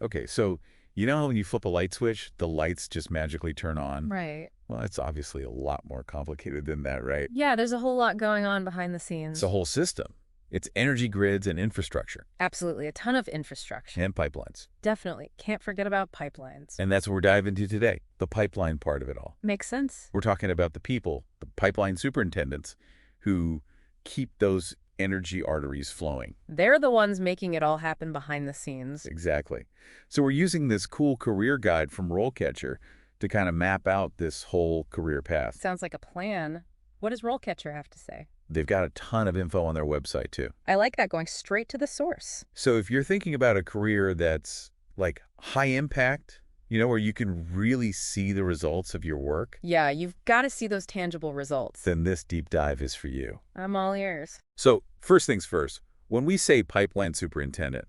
Okay, so you know how when you flip a light switch, the lights just magically turn on? Right. Well, it's obviously a lot more complicated than that, right? Yeah, there's a whole lot going on behind the It's a scenes. whole system. It's energy grids and infrastructure Absolutely. A ton of infrastructure. and pipelines. Definitely. Can't forget about pipelines. And that's what we're diving into today, the pipeline part of it all. Makes sense. We're talking about the people, the pipeline superintendents, who keep those energy arteries flowing. They're the ones making it all happen behind the scenes. Exactly. So we're using this cool career guide from RoleCatcher to kind of map out this whole career path. Sounds like a plan. What does RoleCatcher have to say? They've got a ton of info on their website, too. I like that, going straight to the source. So if you're thinking about a career that's like high impact, where you can really see the results of your work, Yeah, you've got to see those tangible results. then this deep dive is for you. I'm all ears. So first things first, when we say pipeline superintendent,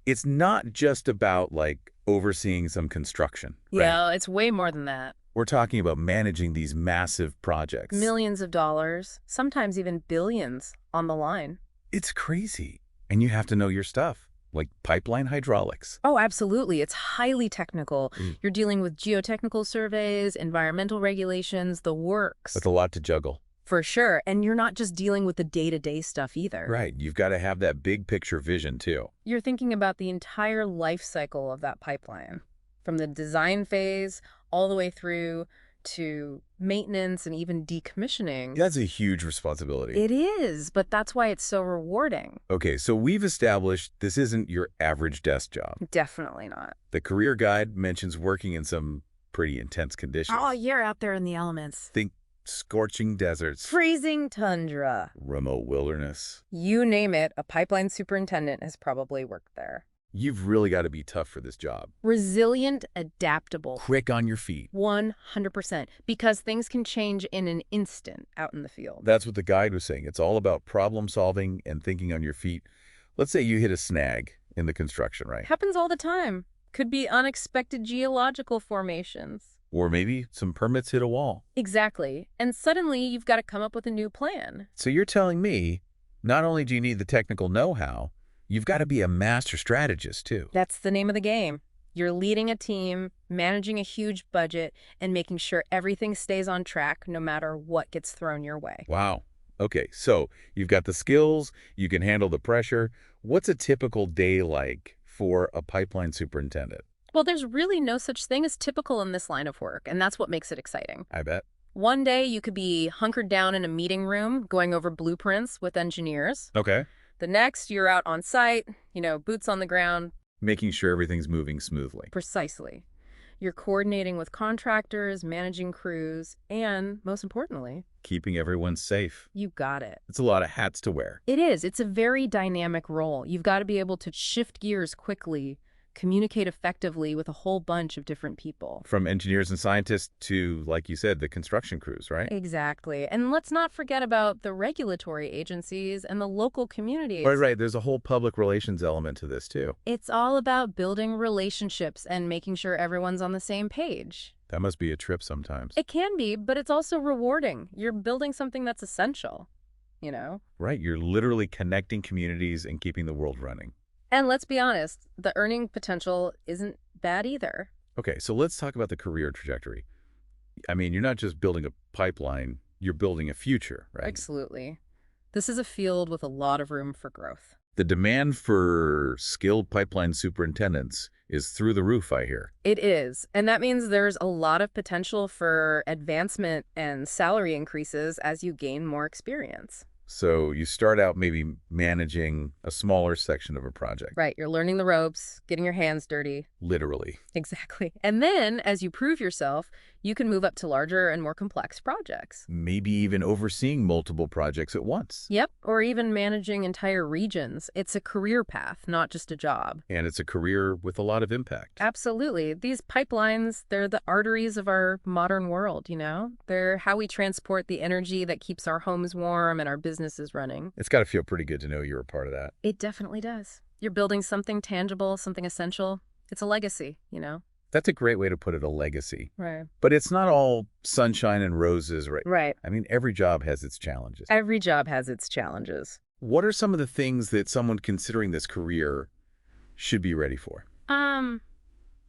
it's not just about like overseeing some construction, right? Yeah, it's way more than that. We're talking about managing these massive projects. Millions of dollars, sometimes even billions on the line. It's crazy. And you have to know your stuff, like pipeline hydraulics. Oh, absolutely. It's highly technical. Mm. You're dealing with geotechnical surveys, environmental regulations, the works. That's a lot to juggle. For sure. And you're not just dealing with the day-to-day stuff either. Right. You've got to have that big picture vision, too. You're thinking about the entire life cycle of that pipeline, from the design phase all the way through to maintenance and even decommissioning. That's a huge responsibility. It is, but that's why it's so rewarding. Okay, so we've established this isn't your average desk job. Definitely not. The career guide mentions working in some pretty intense conditions. Oh, you're out there in the elements. Think scorching deserts, Freezing tundra. remote wilderness. You name it, a pipeline superintendent has probably worked there. You've really got to be tough for this job. Resilient, adaptable. Quick on your feet. 100%. Because things can change in an instant out in the field. That's what the guide was saying. It's all about problem solving and thinking on your feet. Let's say you hit a snag in the construction, right? Happens all the time. Could be unexpected geological formations. Or maybe some permits hit a wall. Exactly. And suddenly you've got to come up with a new plan. So you're telling me not only do you need the technical know-how, you've got to be a master strategist, too. That's the name of the game. You're leading a team, managing a huge budget, and making sure everything stays on track no matter what gets thrown your way. Wow. Okay, so you've got the skills, you can handle the pressure. What's a typical day like for a pipeline superintendent? Well, there's really no such thing as typical in this line of work, and that's what makes it exciting. I bet. One day you could be hunkered down in a meeting room going over blueprints with engineers. Okay. The next, you're out on site, boots on the ground. Making sure everything's moving smoothly. Precisely. You're coordinating with contractors, managing crews, and, most importantly, Keeping everyone safe. you got it. It's a lot of hats to wear. It is. It's a very dynamic role. You've got to be able to shift gears quickly, communicate effectively with a whole bunch of different people. From engineers and scientists to, like you said, the construction crews, right? Exactly. And let's not forget about the regulatory agencies and the local communities. Right. There's a whole public relations element to this, too. It's all about building relationships and making sure everyone's on the same page. That must be a trip sometimes. It can be, but it's also rewarding. You're building something that's essential, Right. You're literally connecting communities and keeping the world running. And let's be honest, the earning potential isn't bad either. Okay, so let's talk about the career trajectory. I mean, you're not just building a pipeline, you're building a future, right? Absolutely. This is a field with a lot of room for growth. The demand for skilled pipeline superintendents is through the roof, I hear. It is. And that means there's a lot of potential for advancement and salary increases as you gain more experience. So you start out maybe managing a smaller section of a project. Right. You're learning the ropes, getting your hands dirty. Literally. Exactly. And then, as you prove yourself, you can move up to larger and more complex projects. Maybe even overseeing multiple projects at once. Yep. Or even managing entire regions. It's a career path, not just a job. And it's a career with a lot of impact. Absolutely. These pipelines, they're the arteries of our modern world, They're how we transport the energy that keeps our homes warm and our businesses running. It's got to feel pretty good to know you're a part of that. It definitely does. You're building something tangible, something essential. It's a legacy, That's a great way to put it, a legacy. Right. But it's not all sunshine and roses, right? Right. I mean, every job has its challenges. Every job has its challenges. What are some of the things that someone considering this career should be ready for? Um,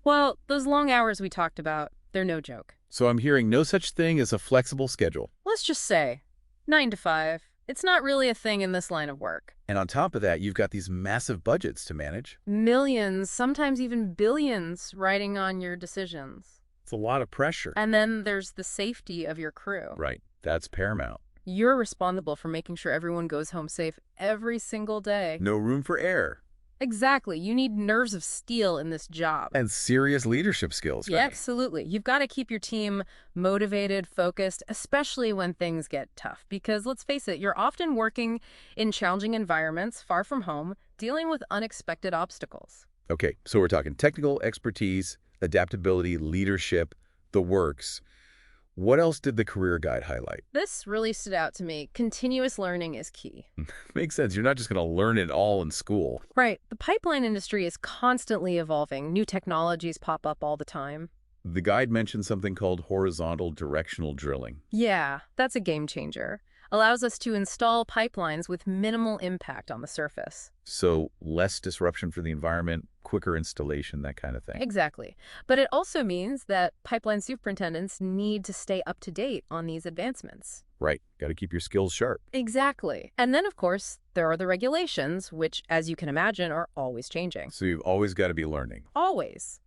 well, those long hours we talked about, they're no joke. So I'm hearing no such thing as a flexible schedule. Let's just say 9 to 5. It's not really a thing in this line of work. And on top of that, you've got these massive budgets to manage. Millions, sometimes even billions, riding on your decisions. It's a lot of pressure. And then there's the safety of your crew. Right. That's paramount. You're responsible for making sure everyone goes home safe every single day. No room for error. Exactly. You need nerves of steel in this job. And serious leadership skills, Yeah, right? absolutely. You've got to keep your team motivated, focused, especially when things get tough. Because let's face it, you're often working in challenging environments, far from home, dealing with unexpected obstacles. Okay, so we're talking technical expertise, adaptability, leadership, the works. What else did the career guide highlight? This really stood out to me. Continuous learning is key. Makes sense. You're not just going to learn it all in school. Right. The pipeline industry is constantly evolving. New technologies pop up all the time. The guide mentioned something called horizontal directional drilling. Yeah, that's a game changer. Allows us to install pipelines with minimal impact on the surface. So less disruption for the environment, quicker installation, that kind of thing. Exactly. But it also means that pipeline superintendents need to stay up to date on these advancements. Right. Got to keep your skills sharp. Exactly. And then, of course, there are the regulations, which, as you can imagine, are always changing. So you've always got to be learning. Always.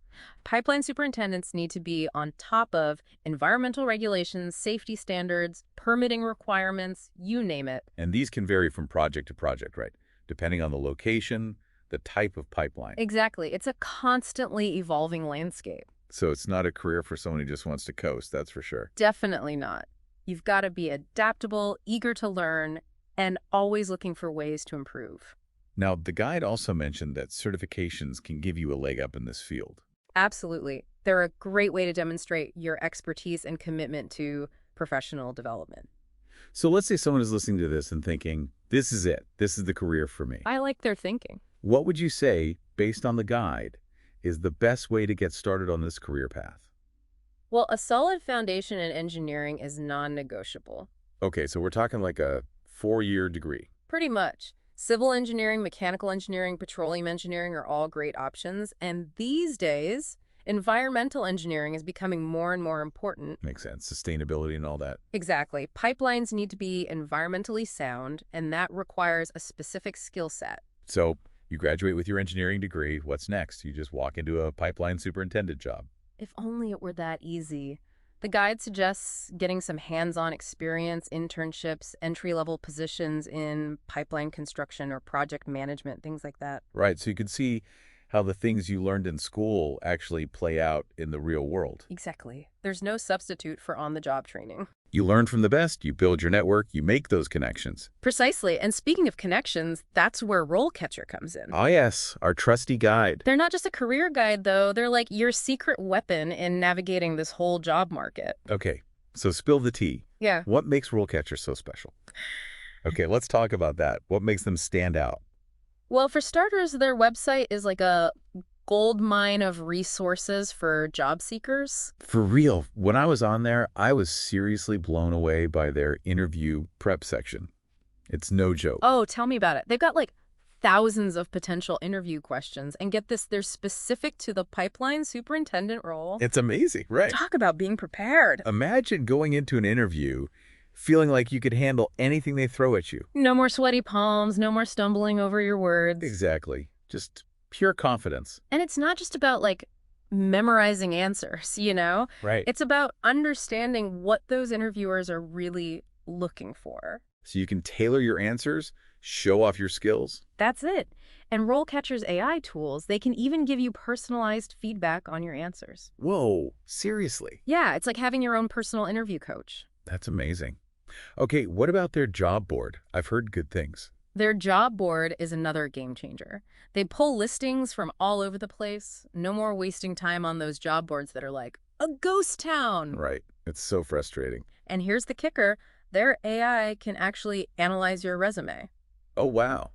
Pipeline superintendents need to be on top of environmental regulations, safety standards, permitting requirements, you name it. And these can vary from project to project, right? Depending on the location, the type of pipeline. Exactly. It's a constantly evolving landscape. So it's not a career for someone who just wants to coast, that's for sure. Definitely not. You've got to be adaptable, eager to learn, and always looking for ways to improve. Now, the guide also mentioned that certifications can give you a leg up in this field. Absolutely. They're a great way to demonstrate your expertise and commitment to professional development. So let's say someone is listening to this and thinking, this is it. This is the career for me. I like their thinking. What would you say, based on the guide, is the best way to get started on this career path? Well, a solid foundation in engineering is non-negotiable. Okay, so we're talking like a 4-year degree. Pretty much. Civil engineering, mechanical engineering, petroleum engineering are all great options. And these days, environmental engineering is becoming more and more important. Makes sense. Sustainability and all that. Exactly. Pipelines need to be environmentally sound, and that requires a specific skill set. So you graduate with your engineering degree. What's next? You just walk into a pipeline superintendent job. If only it were that easy. The guide suggests getting some hands-on experience, internships, entry-level positions in pipeline construction or project management, things like that. Right, so you can see how the things you learned in school actually play out in the real world. Exactly. There's no substitute for on-the-job training. You learn from the best, you build your network, you make those connections. Precisely. And speaking of connections, that's where RoleCatcher comes in. Ah, yes, our trusty guide. They're not just a career guide, though. They're like your secret weapon in navigating this whole job market. Okay, so spill the tea. Yeah. What makes RoleCatcher so special? Okay, let's talk about that. What makes them stand out? Well, for starters, their website is like a gold mine of resources for job seekers. For real, when I was on there, I was seriously blown away by their interview prep section. It's no joke. Oh, tell me about it. They've got like thousands of potential interview questions. And get this, they're specific to the pipeline superintendent role. It's amazing, right? Talk about being prepared. Imagine going into an interview feeling like you could handle anything they throw at you. No more sweaty palms, no more stumbling over your words. Exactly. Just pure confidence. And it's not just about like memorizing answers, you know? Right. It's about understanding what those interviewers are really looking for. So you can tailor your answers, show off your skills. That's it. And RoleCatcher's AI tools, they can even give you personalized feedback on your answers. Whoa, seriously? Yeah, it's like having your own personal interview coach. That's amazing. Okay, what about their job board? I've heard good things. Their job board is another game changer. They pull listings from all over the place. No more wasting time on those job boards that are like, a ghost town. Right. It's so frustrating. And here's the kicker. Their AI can actually analyze your resume. Oh, wow.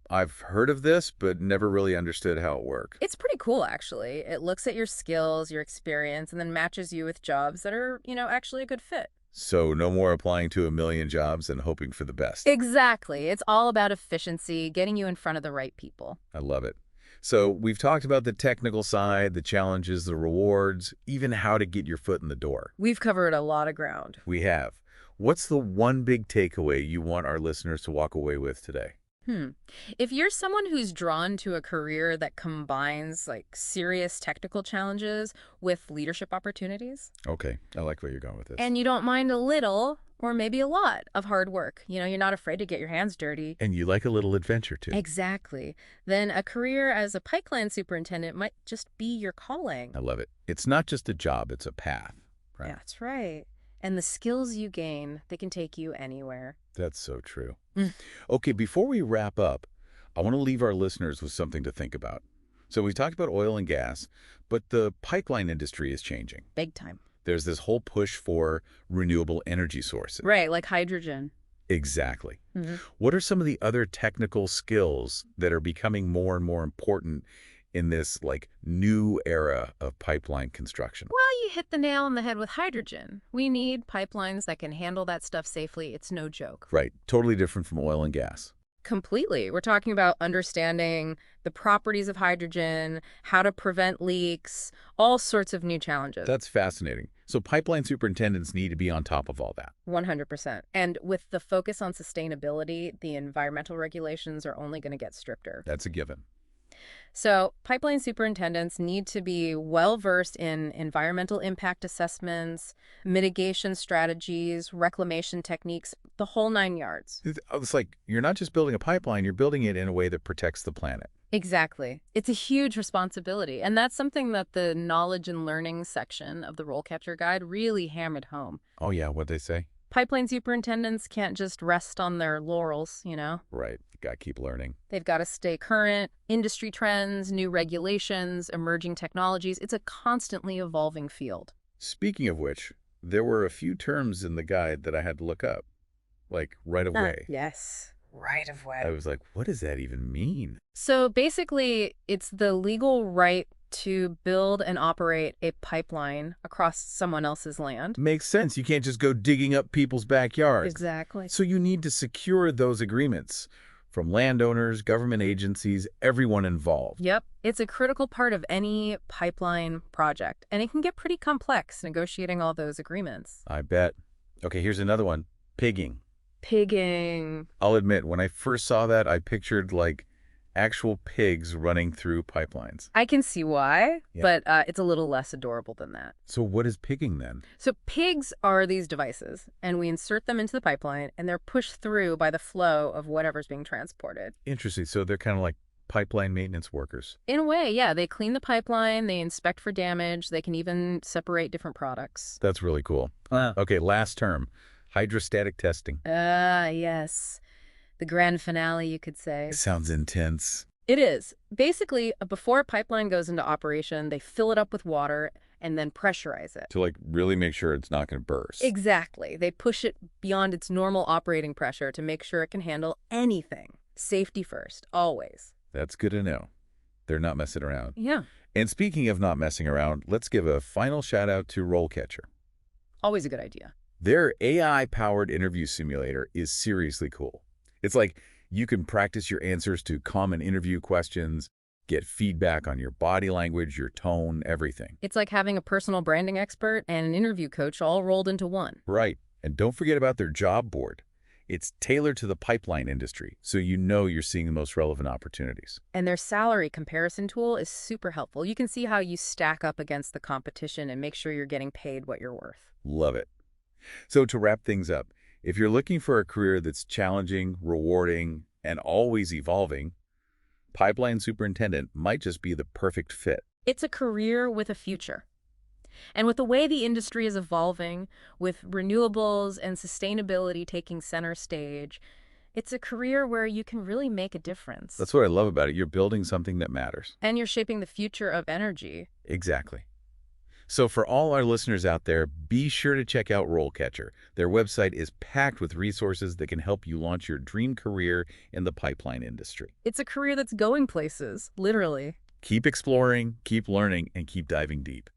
I've heard of this, but never really understood how it works. It's pretty cool, actually. It looks at your skills, your experience, and then matches you with jobs that are, actually a good fit. So no more applying to a million jobs and hoping for the best. Exactly. It's all about efficiency, getting you in front of the right people. I love it. So we've talked about the technical side, the challenges, the rewards, even how to get your foot in the door. We've covered a lot of ground. We have. What's the one big takeaway you want our listeners to walk away with today? If you're someone who's drawn to a career that combines like serious technical challenges with leadership opportunities, Okay, I like where you're going with this. and you don't mind a little or maybe a lot of hard work, you're not afraid to get your hands dirty. And you like a little adventure, too. Exactly. Then a career as a pipeline superintendent might just be your calling. I love it. It's not just a job, it's a path, right? Yeah, that's right. And the skills you gain, they can take you anywhere. That's so true. Mm. Okay, before we wrap up, I want to leave our listeners with something to think about. So we talked about oil and gas, but the pipeline industry is changing. Big time. There's this whole push for renewable energy sources. Right, like hydrogen. Exactly. Mm-hmm. What are some of the other technical skills that are becoming more and more important in this new era of pipeline construction? Well, you hit the nail on the head with hydrogen. We need pipelines that can handle that stuff safely. It's no joke. Right. Totally different from oil and gas. Completely. We're talking about understanding the properties of hydrogen, how to prevent leaks, all sorts of new challenges. That's fascinating. So pipeline superintendents need to be on top of all that. 100%. And with the focus on sustainability, the environmental regulations are only going to get stricter. That's a given. So pipeline superintendents need to be well-versed in environmental impact assessments, mitigation strategies, reclamation techniques, the whole 9 yards. It's like you're not just building a pipeline, you're building it in a way that protects the planet. Exactly. It's a huge responsibility. And that's something that the knowledge and learning section of the RoleCatcher guide really hammered home. Oh, yeah, what'd they say? Pipeline superintendents can't just rest on their laurels, Right. Got to keep learning. They've got to stay current, industry trends, new regulations, emerging technologies. It's a constantly evolving field. Speaking of which, there were a few terms in the guide that I had to look up, like right of way. Yes, right of way. I was like, what does that even mean? So basically, it's the legal right to build and operate a pipeline across someone else's land. Makes sense. You can't just go digging up people's backyards. Exactly. So you need to secure those agreements from landowners, government agencies, everyone involved. Yep. It's a critical part of any pipeline project, and it can get pretty complex negotiating all those agreements. I bet. Okay, here's another one. Pigging. Pigging. I'll admit, when I first saw that, I pictured actual pigs running through pipelines. I can see why, Yeah. but it's a little less adorable than that. So what is pigging then? So pigs are these devices, and we insert them into the pipeline, and they're pushed through by the flow of whatever's being transported. Interesting. So they're kind of like pipeline maintenance workers. In a way, yeah. They clean the pipeline, they inspect for damage, they can even separate different products. That's really cool. Okay, last term. Hydrostatic testing. Yes. The grand finale, you could say. Sounds intense. It is. Basically, before a pipeline goes into operation, they fill it up with water and then pressurize it. To really make sure it's not going to burst. Exactly. They push it beyond its normal operating pressure to make sure it can handle anything. Safety first, always. That's good to know. They're not messing around. Yeah. And speaking of not messing around, let's give a final shout out to RoleCatcher. Always a good idea. Their AI-powered interview simulator is seriously cool. It's like you can practice your answers to common interview questions, get feedback on your body language, your tone, everything. It's like having a personal branding expert and an interview coach all rolled into one. Right. And don't forget about their job board. It's tailored to the pipeline industry, so you know you're seeing the most relevant opportunities. And their salary comparison tool is super helpful. You can see how you stack up against the competition and make sure you're getting paid what you're worth. Love it. So to wrap things up, if you're looking for a career that's challenging, rewarding, and always evolving, Pipeline Superintendent might just be the perfect fit. It's a career with a future. And with the way the industry is evolving, with renewables and sustainability taking center stage, it's a career where you can really make a difference. That's what I love about it. You're building something that matters. And you're shaping the future of energy. Exactly. So for all our listeners out there, be sure to check out RoleCatcher. Their website is packed with resources that can help you launch your dream career in the pipeline industry. It's a career that's going places, literally. Keep exploring, keep learning, and keep diving deep.